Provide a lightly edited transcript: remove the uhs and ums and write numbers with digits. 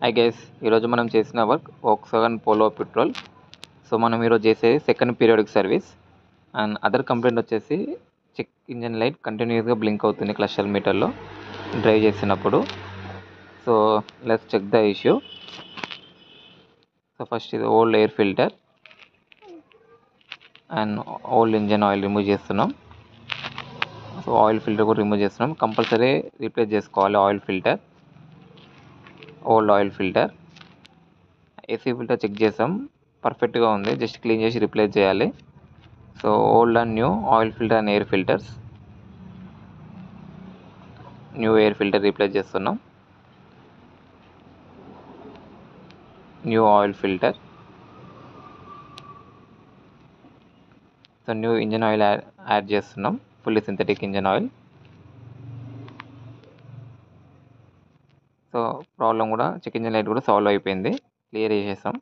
I guess ఈరోజు మనం చేసిన work Volkswagen Polo petrol. So మనం ఈరోజు చేసేది second periodic service. And other complaint వచ్చేసి చెక్ ఇంజన్ లైట్ కంటిన్యూస్గా బ్లింక్ అవుతుంది క్లస్టర్ మీటర్లో డ్రైవ్ చేసినప్పుడు. So let's check the issue. So first ఇది old air filter and old engine oil remove చేస్తున్నాం. సో ఆయిల్ ఫిల్టర్ కూడా రిమూవ్ చేస్తున్నాం. Compulsory replace చేసుకోవాలి oil filter, old oil filter. AC filter check చేసాం, పర్ఫెక్ట్గా ఉంది, జస్ట్ క్లీన్ చేసి replace చేయాలి. So old and new oil filter and air filters. New air filter replace చేస్తున్నాం, new oil filter. So new engine oil add చేస్తున్నాం, fully synthetic engine oil. So problem కూడా check engine light కూడా solve అయిపోయింది, clear చేసేసాం.